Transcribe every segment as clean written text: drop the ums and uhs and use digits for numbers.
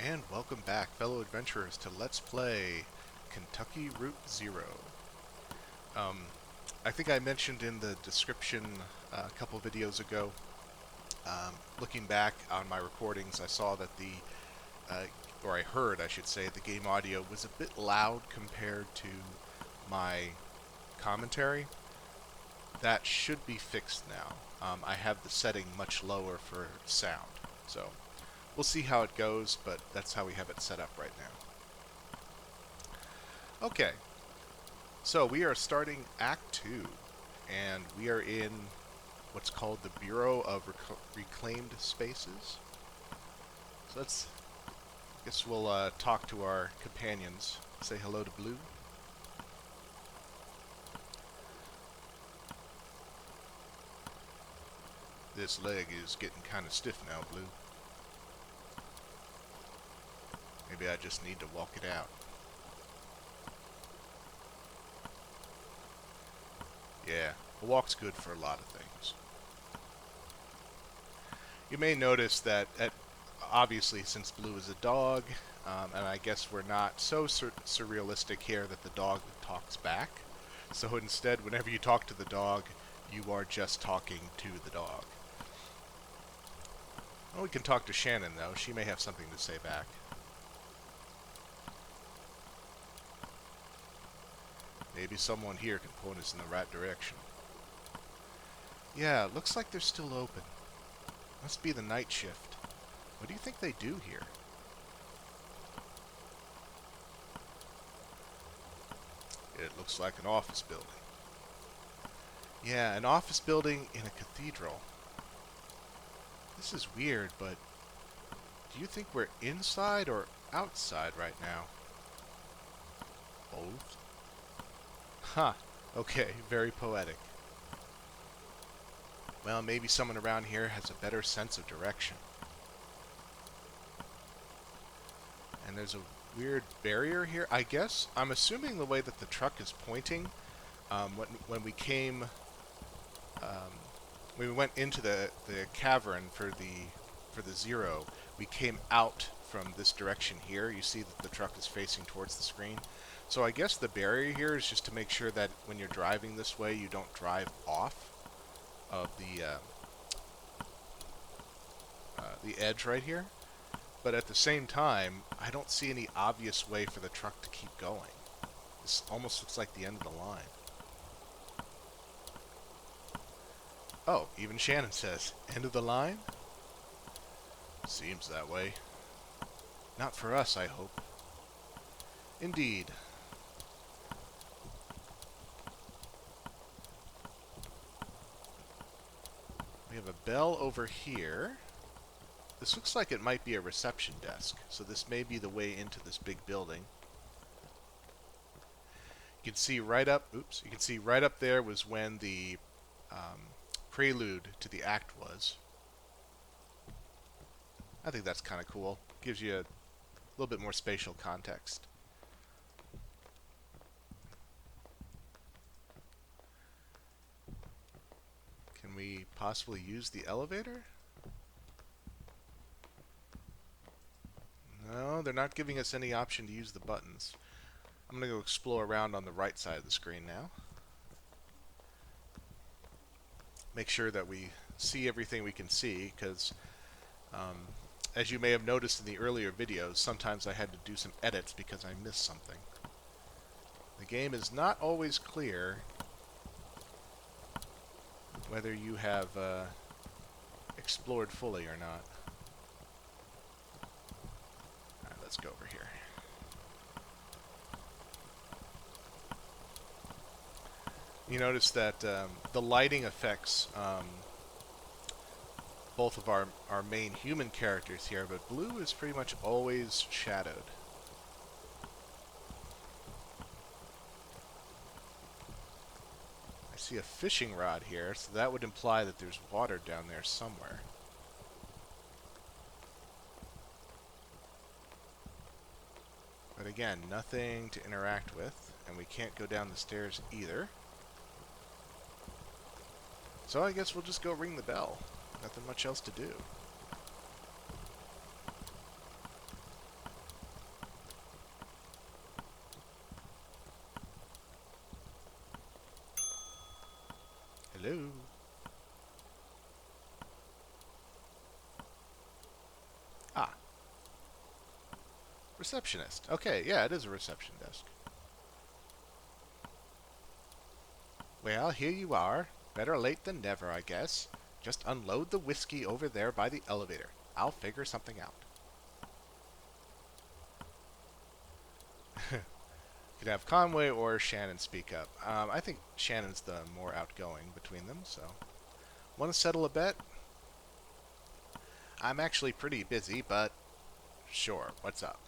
And welcome back, fellow adventurers, to Let's Play Kentucky Route Zero. Um, I think I mentioned in the description a couple videos ago, looking back on my recordings, I saw that or I heard, I should say, the game audio was a bit loud compared to my commentary. That should be fixed now. I have the setting much lower for sound, so we'll see how it goes, but that's how we have it set up right now. Okay, so we are starting Act 2, and we are in what's called the Bureau of Reclaimed Spaces. So I guess we'll talk to our companions. Say hello to Blue. This leg is getting kind of stiff now, Blue. Maybe I just need to walk it out. Yeah, a walk's good for a lot of things. You may notice that, obviously, since Blue is a dog, and I guess we're not so surrealistic here that the dog talks back. So instead, whenever you talk to the dog, you are just talking to the dog. Well, we can talk to Shannon, though. She may have something to say back. Maybe someone here can point us in the right direction. Yeah, looks like they're still open. Must be the night shift. What do you think they do here? It looks like an office building. Yeah, an office building in a cathedral. This is weird, but do you think we're inside or outside right now? Both? Huh. Okay, very poetic. Well, maybe someone around here has a better sense of direction. And there's a weird barrier here. I guess, I'm assuming the way that the truck is pointing, when we came, when we went into the cavern for the Zero, we came out from this direction here. You see that the truck is facing towards the screen. So I guess the barrier here is just to make sure that when you're driving this way, you don't drive off of the edge right here. But at the same time, I don't see any obvious way for the truck to keep going. This almost looks like the end of the line. Oh, even Shannon says, end of the line? Seems that way. Not for us, I hope. Indeed. We have a bell over here. This looks like it might be a reception desk, so this may be the way into this big building. You can see right up, you can see right up there was when the prelude to the act was. I think that's kind of cool. Gives you a little bit more spatial context. Can we possibly use the elevator? No, they're not giving us any option to use the buttons. I'm going to go explore around on the right side of the screen now. Make sure that we see everything we can see, because as you may have noticed in the earlier videos, sometimes I had to do some edits because I missed something. The game is not always clear whether you have explored fully or not. Alright, let's go over here. You notice that the lighting affects both of our main human characters here, but Blue is pretty much always shadowed. I see a fishing rod here, so that would imply that there's water down there somewhere. But again, nothing to interact with, and we can't go down the stairs either. So I guess we'll just go ring the bell. Nothing much else to do. Hello? Ah, receptionist. Okay, yeah, it is a reception desk. Well, here you are. Better late than never, I guess. Just unload the whiskey over there by the elevator. I'll figure something out. Could have Conway or Shannon speak up. I think Shannon's the more outgoing between them, so. Want to settle a bet? I'm actually pretty busy, but sure, what's up?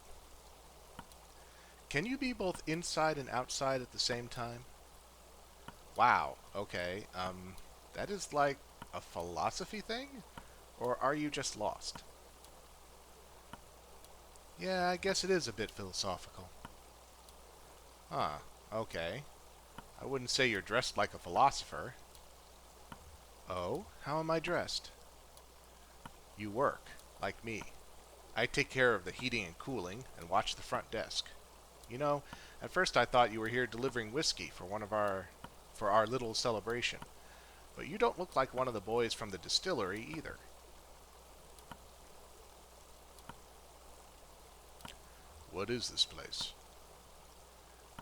Can you be both inside and outside at the same time? Wow, okay. That is like a philosophy thing? Or are you just lost? Yeah, I guess it is a bit philosophical. Huh, okay. I wouldn't say you're dressed like a philosopher. Oh, how am I dressed? You work, like me. I take care of the heating and cooling and watch the front desk. You know, at first I thought you were here delivering whiskey for our little celebration. But you don't look like one of the boys from the distillery either. What is this place?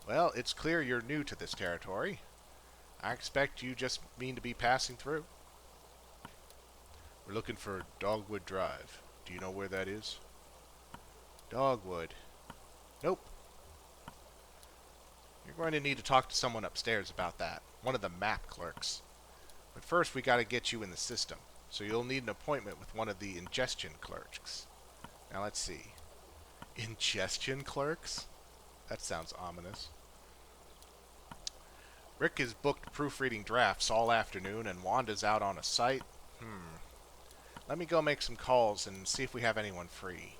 Well, it's clear you're new to this territory. I expect you just mean to be passing through. We're looking for Dogwood Drive. Do you know where that is? Dogwood. Nope. You're going to need to talk to someone upstairs about that. One of the map clerks. But first we gotta get you in the system. So you'll need an appointment with one of the ingestion clerks. Now let's see. Ingestion clerks? That sounds ominous. Rick is booked proofreading drafts all afternoon and Wanda's out on a site. Let me go make some calls and see if we have anyone free.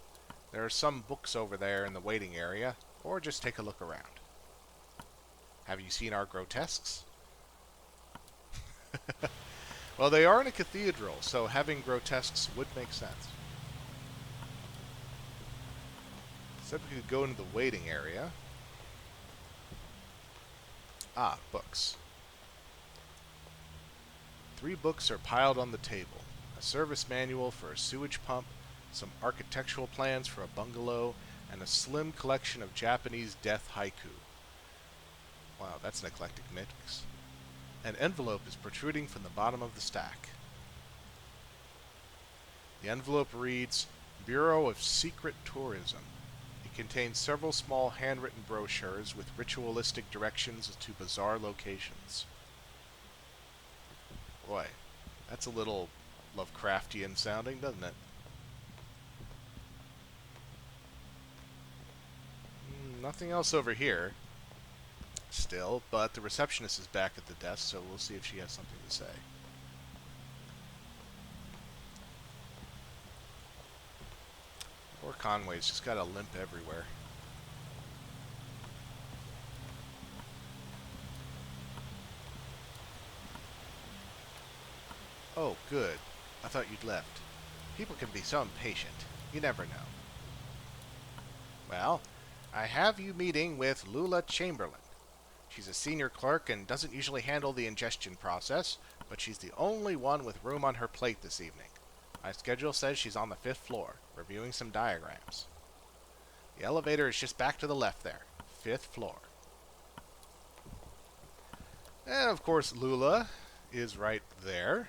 There are some books over there in the waiting area, or just take a look around. Have you seen our grotesques? Well, they are in a cathedral, so having grotesques would make sense. Said we could go into the waiting area. Ah, books. 3 books are piled on the table. A service manual for a sewage pump, some architectural plans for a bungalow, and a slim collection of Japanese death haiku. Wow, that's an eclectic mix. An envelope is protruding from the bottom of the stack. The envelope reads, Bureau of Secret Tourism. It contains several small handwritten brochures with ritualistic directions to bizarre locations. Boy, that's a little Lovecraftian sounding, doesn't it? Nothing else over here. Still, but the receptionist is back at the desk, so we'll see if she has something to say. Poor Conway's just got a limp everywhere. Oh, good. I thought you'd left. People can be so impatient. You never know. Well, I have you meeting with Lula Chamberlain. She's a senior clerk and doesn't usually handle the ingestion process, but she's the only one with room on her plate this evening. My schedule says she's on the 5th floor, reviewing some diagrams. The elevator is just back to the left there. 5th floor. And of course Lula is right there.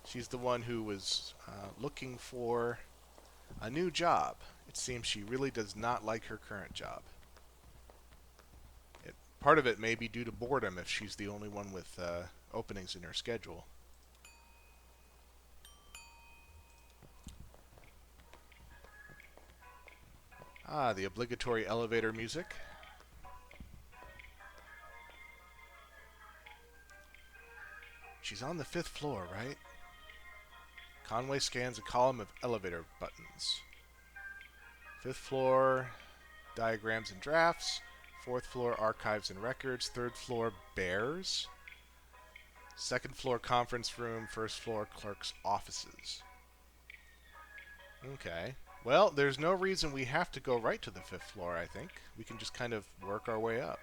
She's the one who was looking for a new job. It seems she really does not like her current job. Part of it may be due to boredom if she's the only one with openings in her schedule. Ah, the obligatory elevator music. She's on the 5th floor, right? Conway scans a column of elevator buttons. 5th floor, diagrams and drafts. 4th floor, archives and records. 3rd floor, bears. 2nd floor, conference room. 1st floor, clerk's offices. Okay. Well, there's no reason we have to go right to the 5th floor, I think. We can just kind of work our way up.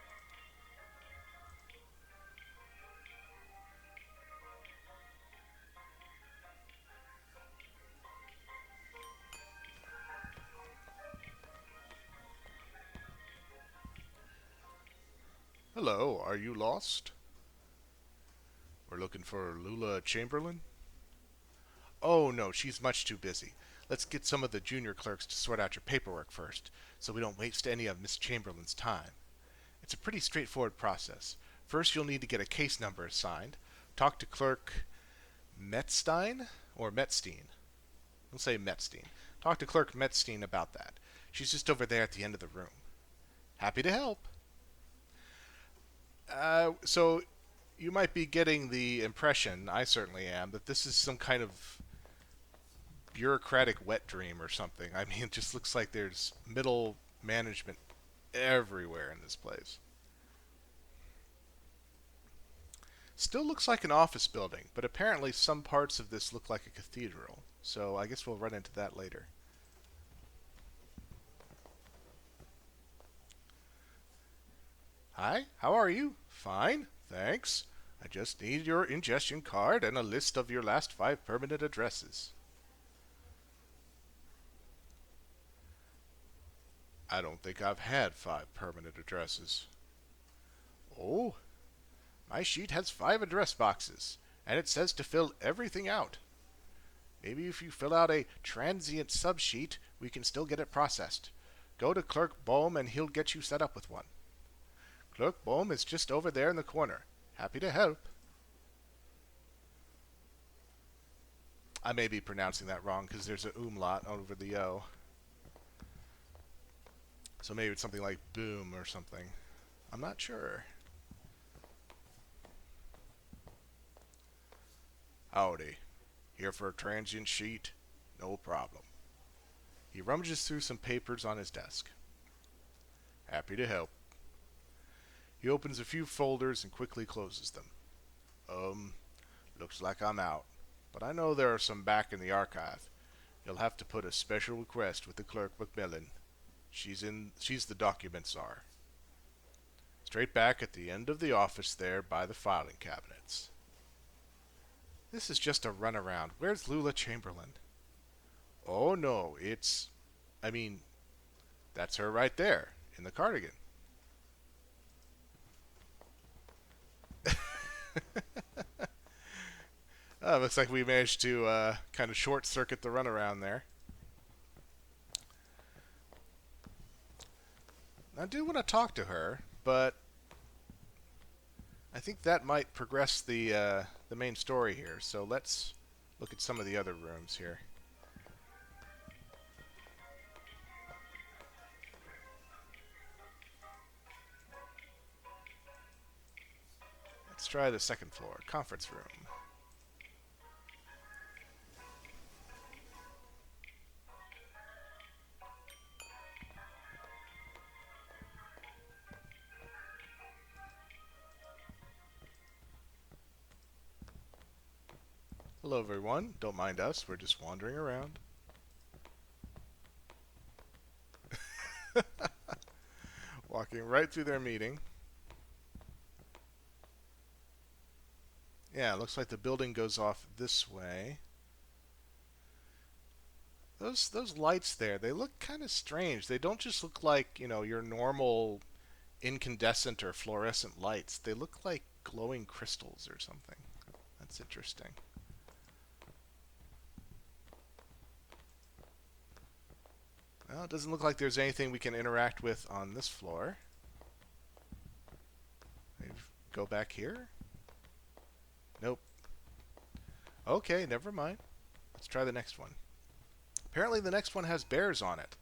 Hello, are you lost? We're looking for Lula Chamberlain? Oh no, she's much too busy. Let's get some of the junior clerks to sort out your paperwork first, so we don't waste any of Miss Chamberlain's time. It's a pretty straightforward process. First, you'll need to get a case number assigned. Talk to clerk Metzstein or Metzstein. We'll say Metzstein. Talk to clerk Metzstein about that. She's just over there at the end of the room. Happy to help. So you might be getting the impression, I certainly am, that this is some kind of bureaucratic wet dream or something. I mean, it just looks like there's middle management everywhere in this place. Still looks like an office building, but apparently some parts of this look like a cathedral. So I guess we'll run into that later. Hi, how are you? Fine, thanks. I just need your ingestion card and a list of your last 5 permanent addresses. I don't think I've had 5 permanent addresses. Oh, my sheet has 5 address boxes, and it says to fill everything out. Maybe if you fill out a transient subsheet, we can still get it processed. Go to Clerk Bohm and he'll get you set up with one. Clerk Bohm is just over there in the corner. Happy to help. I may be pronouncing that wrong because there's an umlaut over the O. So maybe it's something like boom or something. I'm not sure. Howdy. Here for a transient sheet? No problem. He rummages through some papers on his desk. Happy to help. He opens a few folders and quickly closes them. Um, Looks like I'm out. But I know there are some back in the archive. You'll have to put a special request with the clerk Macmillan. She's the document czar. Straight back at the end of the office there by the filing cabinets. This is just a runaround. Where's Lula Chamberlain? Oh no, that's her right there, in the cardigan. Looks like we managed to kind of short circuit the runaround there. I do want to talk to her, but I think that might progress the main story here. So let's look at some of the other rooms here. Let's try the second floor, conference room. Hello everyone, don't mind us, we're just wandering around. Walking right through their meeting. Yeah, it looks like the building goes off this way. Those lights there, they look kind of strange. They don't just look like, your normal incandescent or fluorescent lights. They look like glowing crystals or something. That's interesting. Well, it doesn't look like there's anything we can interact with on this floor. Maybe go back here? Nope. Okay, never mind. Let's try the next one. Apparently the next one has bears on it.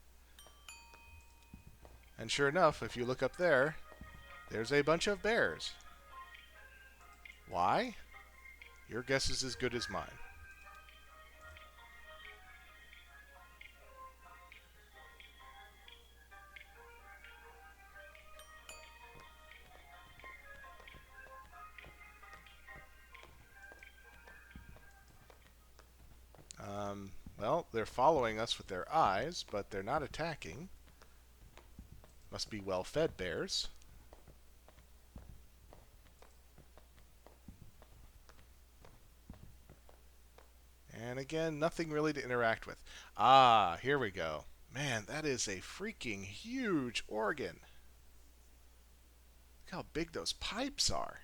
And sure enough, if you look up there, there's a bunch of bears. Why? Your guess is as good as mine. Well, they're following us with their eyes, but they're not attacking. Must be well-fed bears. And again, nothing really to interact with. Ah, here we go. Man, that is a freaking huge organ. Look how big those pipes are.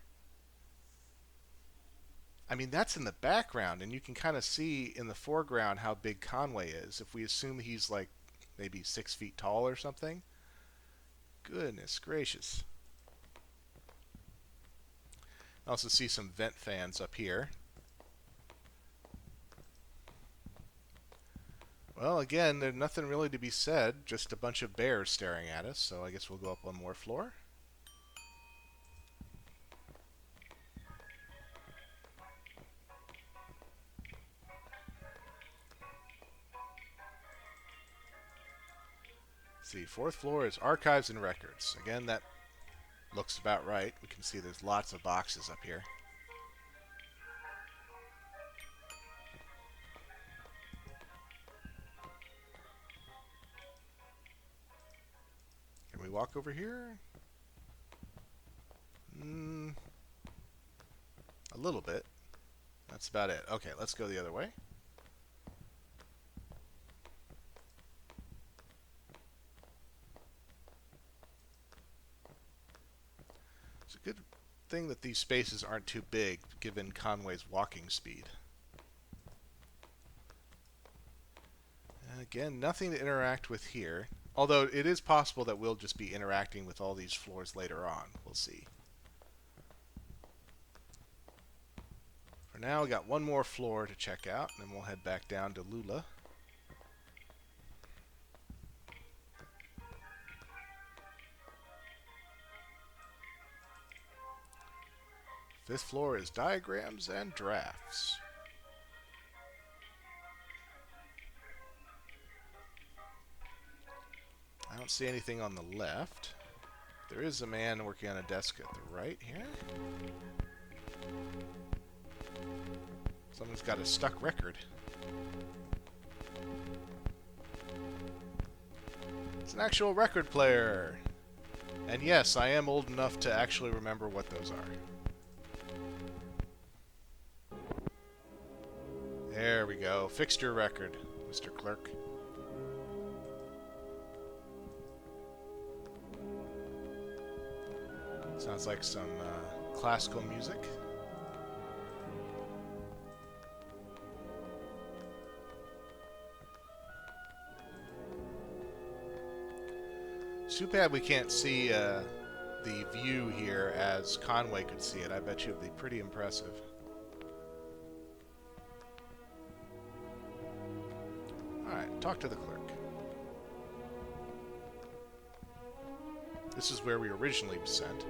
I mean, that's in the background, and you can kind of see in the foreground how big Conway is. If we assume he's like maybe 6 feet tall or something. Goodness gracious. I also see some vent fans up here. Well, again, there's nothing really to be said, just a bunch of bears staring at us, so I guess we'll go up one more floor. Let's see, fourth floor is archives and records. Again, that looks about right. We can see there's lots of boxes up here. Can we walk over here? A little bit. That's about it. Okay, let's go the other way. It's a good thing that these spaces aren't too big, given Conway's walking speed. And again, nothing to interact with here. Although it is possible that we'll just be interacting with all these floors later on. We'll see. For now, we got one more floor to check out, and then we'll head back down to Lula. Fifth floor is diagrams and drafts. I don't see anything on the left. There is a man working on a desk at the right here. Someone's got a stuck record. It's an actual record player. And yes, I am old enough to actually remember what those are. There we go. Fixed your record, Mr. Clerk. Sounds like some classical music. Too bad we can't see the view here as Conway could see it. I bet you it'd be pretty impressive. Alright, talk to the clerk. This is where we originally sent.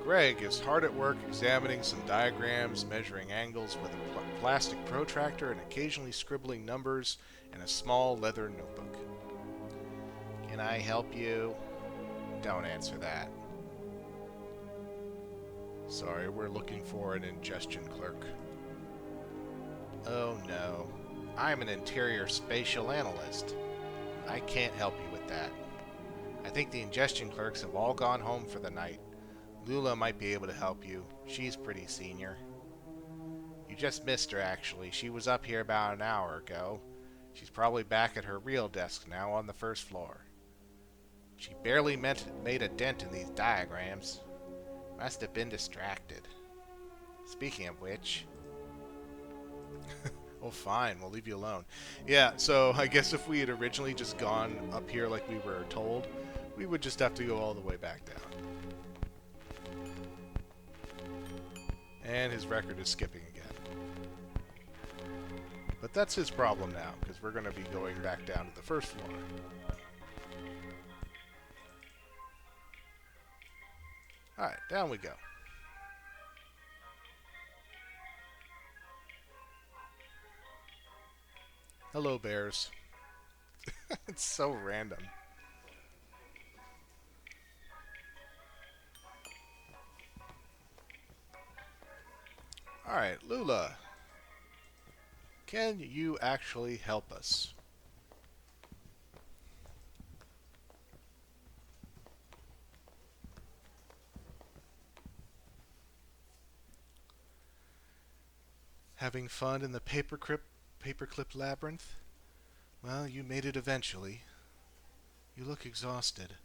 Greg is hard at work examining some diagrams, measuring angles with a plastic protractor, and occasionally scribbling numbers in a small leather notebook. Can I help you? Don't answer that. Sorry, we're looking for an ingestion clerk. Oh no. I'm an interior spatial analyst. I can't help you with that. I think the ingestion clerks have all gone home for the night. Lula might be able to help you. She's pretty senior. You just missed her, actually. She was up here about an hour ago. She's probably back at her real desk now on the first floor. She barely made a dent in these diagrams. Must have been distracted. Speaking of which... Oh, fine. We'll leave you alone. Yeah, so I guess if we had originally just gone up here like we were told, we would just have to go all the way back down. And his record is skipping again. But that's his problem now, because we're going to be going back down to the first floor. Alright, down we go. Hello, bears. It's so random. Alright, Lula. Can you actually help us? Having fun in the paperclip labyrinth? Well, you made it eventually. You look exhausted.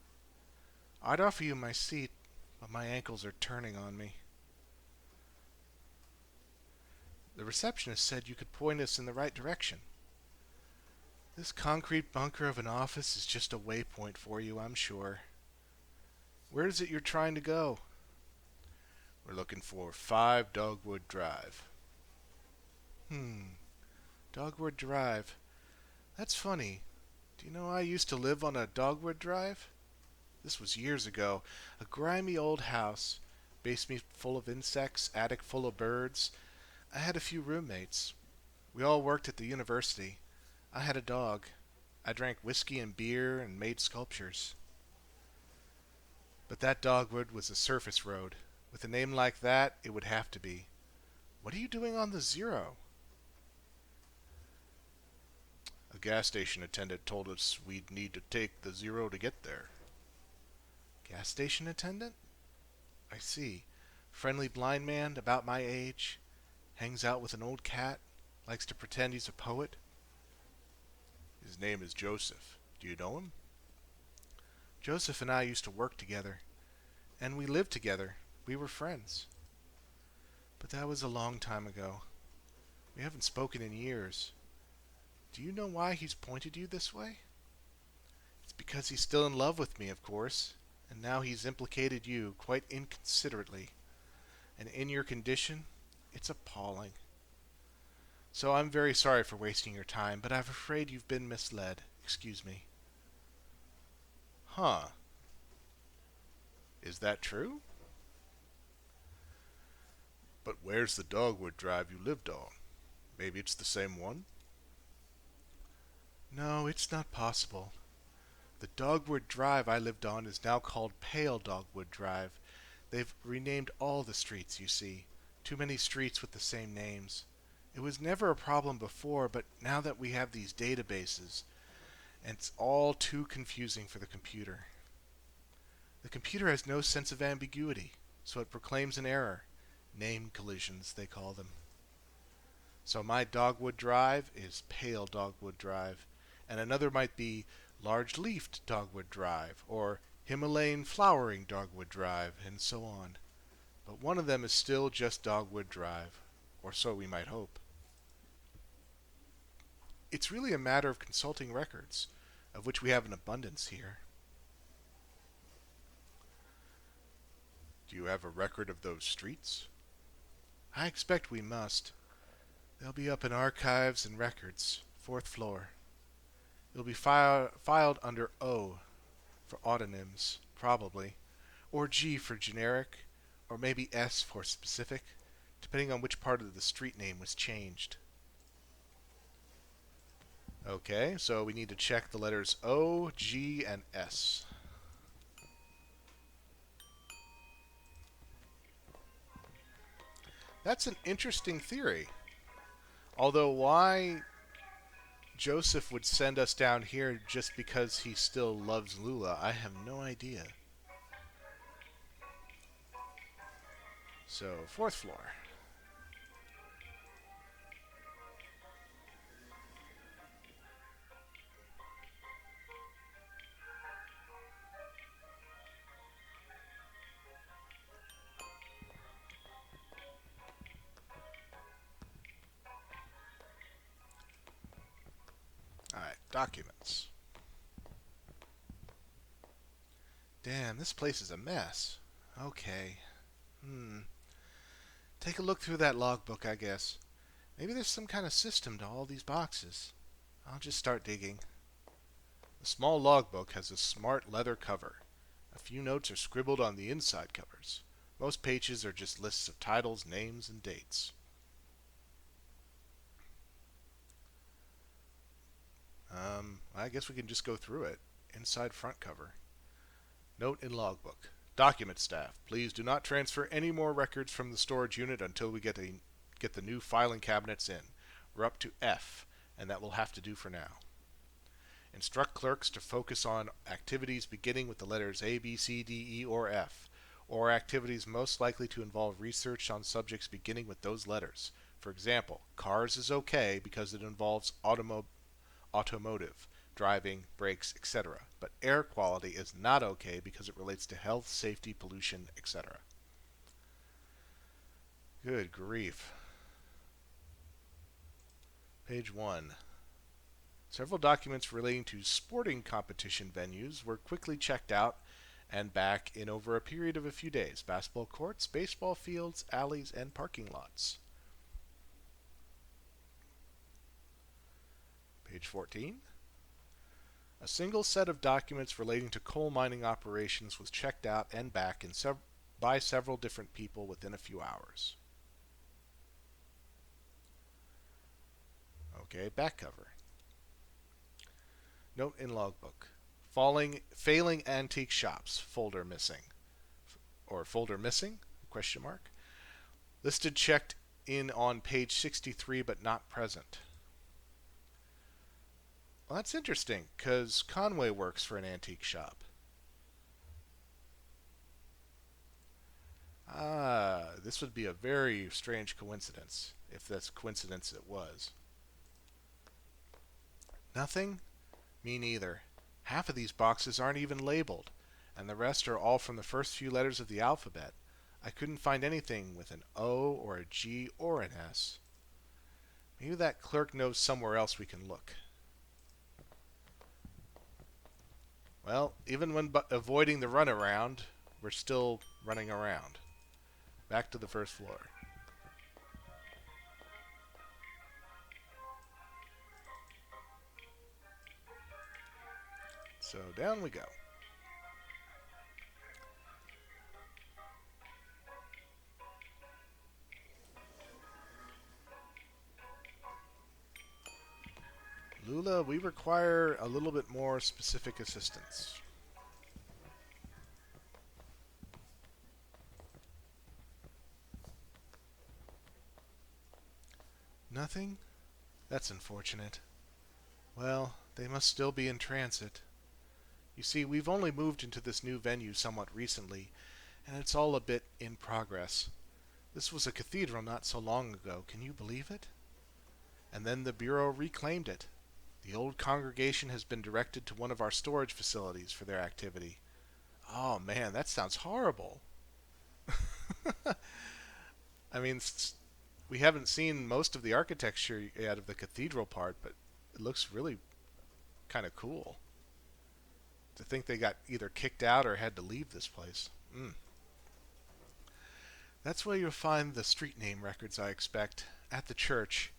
I'd offer you my seat, but my ankles are turning on me. The receptionist said you could point us in the right direction. This concrete bunker of an office is just a waypoint for you, I'm sure. Where is it you're trying to go? We're looking for 5 Dogwood Drive. Dogwood Drive. That's funny. Do you know I used to live on a Dogwood Drive? This was years ago. A grimy old house, basement full of insects, attic full of birds. I had a few roommates. We all worked at the university. I had a dog. I drank whiskey and beer and made sculptures. But that dogwood was a surface road. With a name like that, it would have to be. What are you doing on the Zero? A gas station attendant told us we'd need to take the Zero to get there. Gas station attendant? I see. Friendly blind man, about my age. Hangs out with an old cat. Likes to pretend he's a poet. His name is Joseph. Do you know him? Joseph and I used to work together. And we lived together. We were friends. But that was a long time ago. We haven't spoken in years. Do you know why he's pointed you this way? It's because he's still in love with me, of course, and now he's implicated you quite inconsiderately. And in your condition, it's appalling. So I'm very sorry for wasting your time, but I'm afraid you've been misled. Excuse me. Huh. Is that true? But where's the Dogwood Drive you lived on? Maybe it's the same one? No, it's not possible. The Dogwood Drive I lived on is now called Pale Dogwood Drive. They've renamed all the streets, you see. Too many streets with the same names. It was never a problem before, but now that we have these databases, and it's all too confusing for the computer. The computer has no sense of ambiguity, so it proclaims an error. Name collisions, they call them. So my Dogwood Drive is Pale Dogwood Drive, and another might be Large-Leafed Dogwood Drive, or Himalayan Flowering Dogwood Drive, and so on. But one of them is still just Dogwood Drive, or so we might hope. It's really a matter of consulting records, of which we have an abundance here. Do you have a record of those streets? I expect we must. They'll be up in archives and records, 4th floor. It'll be filed under O for autonyms, probably, or G for generic, or maybe S for specific, depending on which part of the street name was changed. Okay, so we need to check the letters O, G, and S. That's an interesting theory. Although why Joseph would send us down here just because he still loves Lula, I have no idea. So, 4th floor. Alright, documents. Damn, this place is a mess. Okay. Take a look through that logbook, I guess. Maybe there's some kind of system to all these boxes. I'll just start digging. The small logbook has a smart leather cover. A few notes are scribbled on the inside covers. Most pages are just lists of titles, names, and dates. I guess we can just go through it. Inside front cover. Note in logbook. Document staff, please do not transfer any more records from the storage unit until we get the new filing cabinets in. We're up to F, and that will have to do for now. Instruct clerks to focus on activities beginning with the letters A, B, C, D, E, or F, or activities most likely to involve research on subjects beginning with those letters. For example, cars is okay because it involves automotive. driving, brakes, etc. But air quality is not okay because it relates to health, safety, pollution, etc. Good grief. Page 1. Several documents relating to sporting competition venues were quickly checked out and back in over a period of a few days. Basketball courts, baseball fields, alleys, and parking lots. Page 14. A single set of documents relating to coal mining operations was checked out and back by several different people within a few hours. Okay, back cover. Note in logbook. Failing antique shops. Folder missing. Or folder missing? Question mark. Listed checked in on page 63 but not present. Well, that's interesting, because Conway works for an antique shop. This would be a very strange coincidence, if that's coincidence it was. Nothing? Me neither. Half of these boxes aren't even labeled, and the rest are all from the first few letters of the alphabet. I couldn't find anything with an O or a G or an S. Maybe that clerk knows somewhere else we can look. Well, even when avoiding the runaround, we're still running around. Back to the first floor. So down we go. Lula, we require a little bit more specific assistance. Nothing? That's unfortunate. Well, they must still be in transit. You see, we've only moved into this new venue somewhat recently, and it's all a bit in progress. This was a cathedral not so long ago, can you believe it? And then the Bureau reclaimed it. The old congregation has been directed to one of our storage facilities for their activity. Oh man, that sounds horrible. I mean, we haven't seen most of the architecture out of the cathedral part, but it looks really kind of cool. To think they got either kicked out or had to leave this place. That's where you'll find the street name records, I expect. At the church.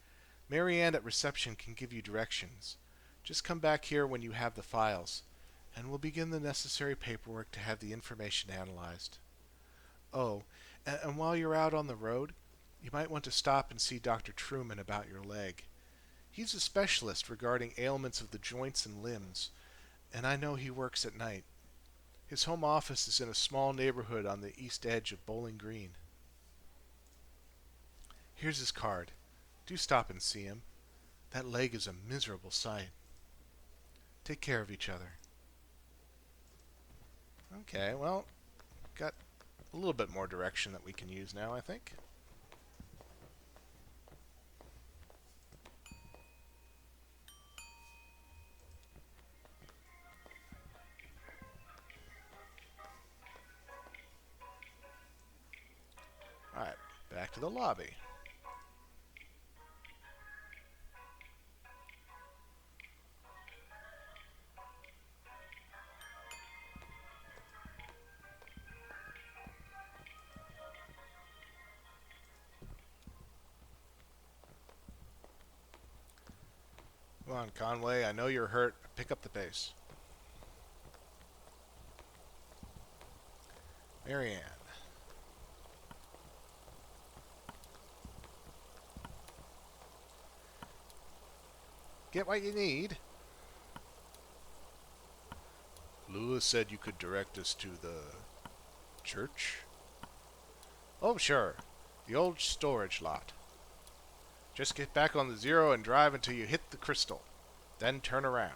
Mary Ann at reception can give you directions. Just come back here when you have the files, and we'll begin the necessary paperwork to have the information analyzed. Oh, and while you're out on the road, you might want to stop and see Dr. Truman about your leg. He's a specialist regarding ailments of the joints and limbs, and I know he works at night. His home office is in a small neighborhood on the east edge of Bowling Green. Here's his card. Do stop and see him. That leg is a miserable sight. Take care of each other. Okay, well, got a little bit more direction that we can use now, I think. Alright, back to the lobby. Come on, Conway, I know you're hurt. Pick up the pace. Mary Ann. Get what you need. Lewis said you could direct us to the church. Oh, sure. The old storage lot. Just get back on the zero and drive until you hit the crystal. Then turn around.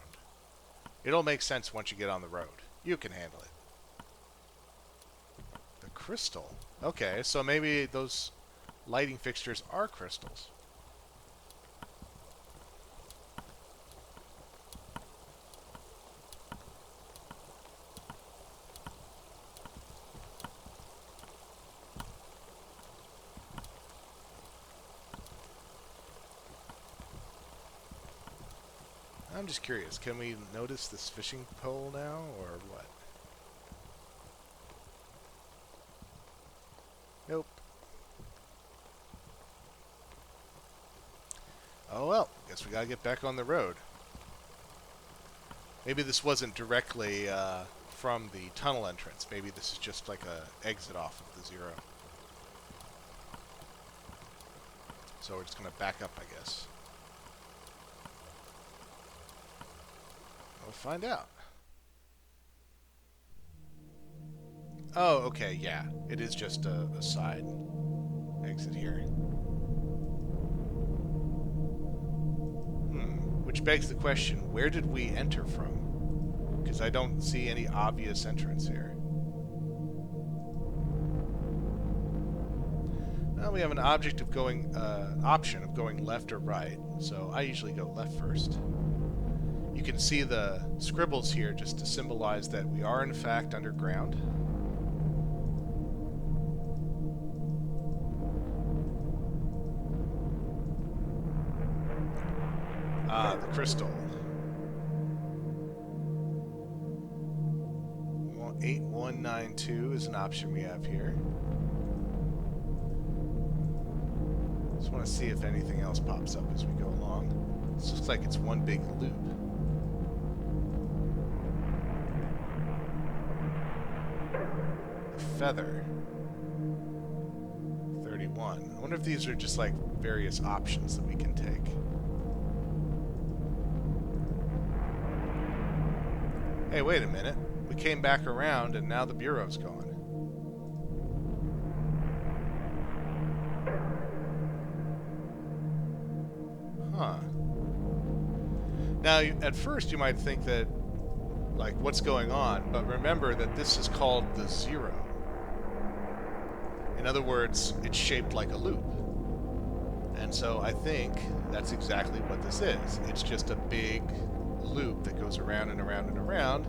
It'll make sense once you get on the road. You can handle it. The crystal? Okay, so maybe those lighting fixtures are crystals. I'm just curious, can we notice this fishing pole now, or what? Nope. Oh well, guess we gotta get back on the road. Maybe this wasn't directly from the tunnel entrance. Maybe this is just like a exit off of the Zero. So we're just gonna back up, I guess. We'll find out. Oh, okay, yeah. It is just a side exit here. Which begs the question, where did we enter from? Because I don't see any obvious entrance here. Well, we have an option of going left or right, so I usually go left first. You can see the scribbles here just to symbolize that we are in fact underground. Ah, the crystal. 8192 is an option we have here. Just want to see if anything else pops up as we go along. This looks like it's one big loop. The feather. 31. I wonder if these are just like various options that we can take. Hey, wait a minute. We came back around and now the Bureau's gone. Huh. Now, at first you might think that, like, what's going on? But remember that this is called the Zero. In other words, it's shaped like a loop. And so I think that's exactly what this is. It's just a big loop that goes around and around and around,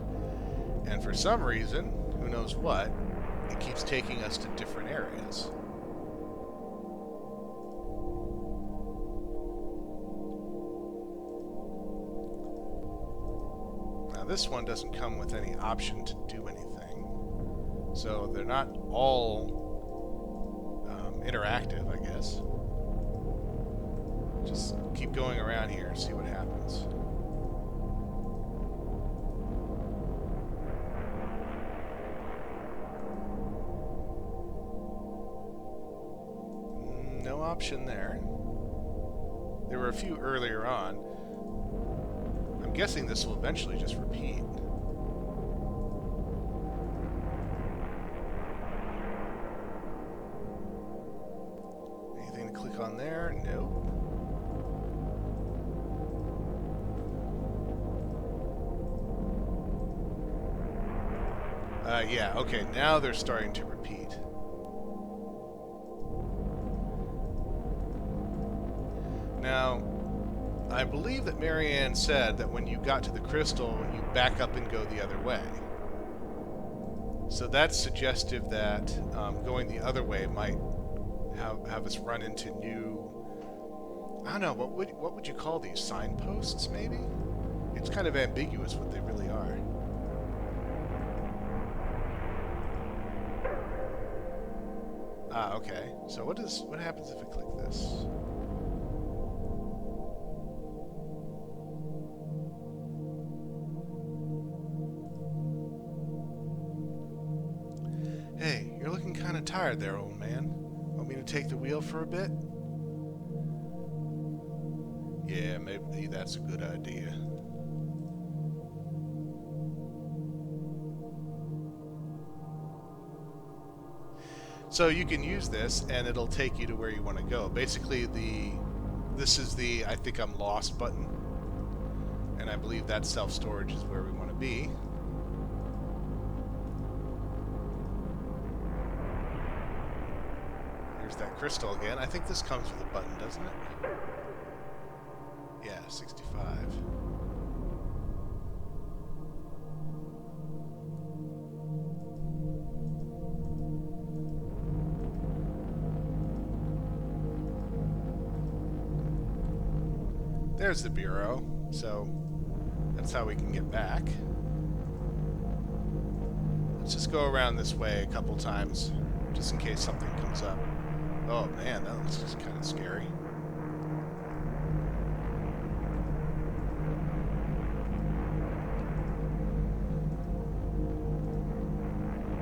and for some reason, who knows what, it keeps taking us to different areas. Now this one doesn't come with any option to do anything, so they're not all interactive, I guess. Just keep going around here and see what happens. No option there. There were a few earlier on. I'm guessing this will eventually just repeat. Anything to click on there? Nope. Yeah, okay, now they're starting to repeat. Now, I believe that Marianne said that when you got to the crystal, you back up and go the other way. So that's suggestive that going the other way might have us run into new... I don't know, what would you call these? Signposts, maybe? It's kind of ambiguous what they really are. Ah, okay. So what happens if I click this? Hey, you're looking kind of tired there, old man. Want me to take the wheel for a bit? Yeah, maybe that's a good idea. So you can use this and it'll take you to where you want to go. Basically this is the I think I'm lost button. And I believe that self-storage is where we want to be. Here's that crystal again. I think this comes with a button, doesn't it? Yeah, 65. There's the Bureau. So That's how we can get back. Let's just go around this way a couple times, just in case something comes up. Oh man, that looks just kind of scary.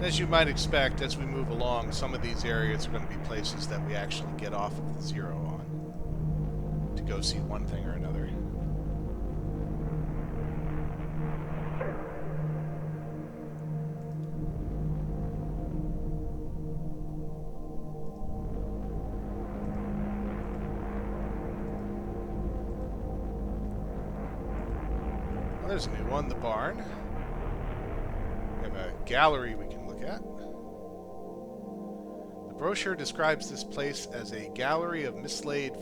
As you might expect, as we move along, some of these areas are going to be places that we actually get off of the zero on to go see one thing or another. Well, there's a new one, the barn. We have a gallery we can look at. The brochure describes this place as a gallery of mislaid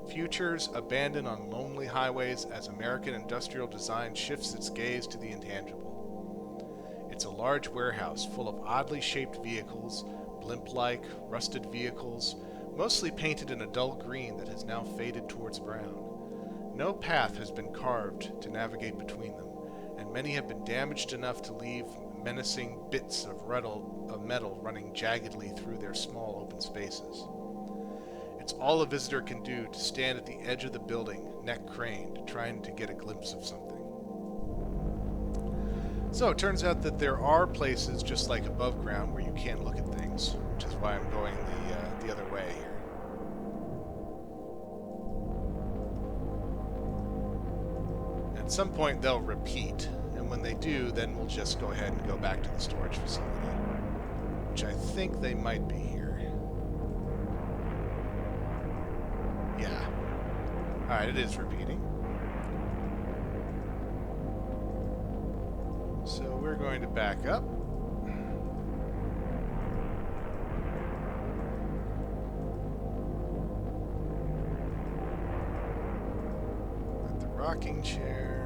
futures abandoned on lonely highways as American industrial design shifts its gaze to the intangible. It's a large warehouse full of oddly shaped vehicles, blimp-like, rusted vehicles, mostly painted in a dull green that has now faded towards brown. No path has been carved to navigate between them, and many have been damaged enough to leave menacing bits of metal running jaggedly through their small open spaces. It's all a visitor can do to stand at the edge of the building, neck craned, trying to get a glimpse of something. So it turns out that there are places just like above ground where you can look at things, which is why I'm going the other way here. At some point they'll repeat, and when they do, then we'll just go ahead and go back to the storage facility, which I think they might be here. Yeah. Alright, it is repeating. So we're going to back up. At the rocking chair.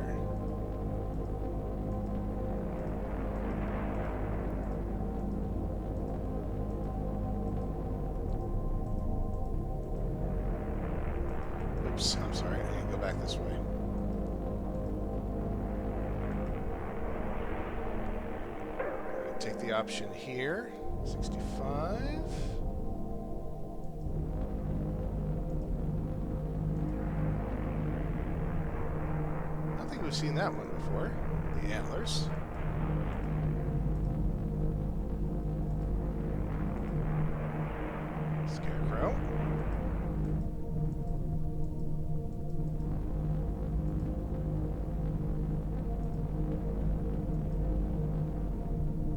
Oops, I'm sorry, I need to go back this way. Take the option here, 65. I don't think we've seen that one before. The antlers. Scarecrow.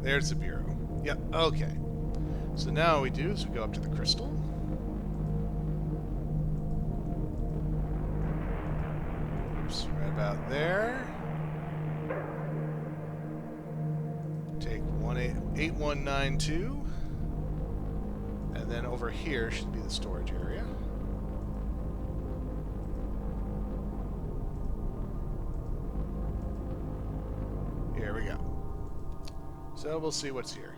There's the bureau. Yep, okay. So now what we do is we go up to the crystal. Oops, right about there. Take 8192. And then over here should be the storage area. Here we go. So we'll see what's here.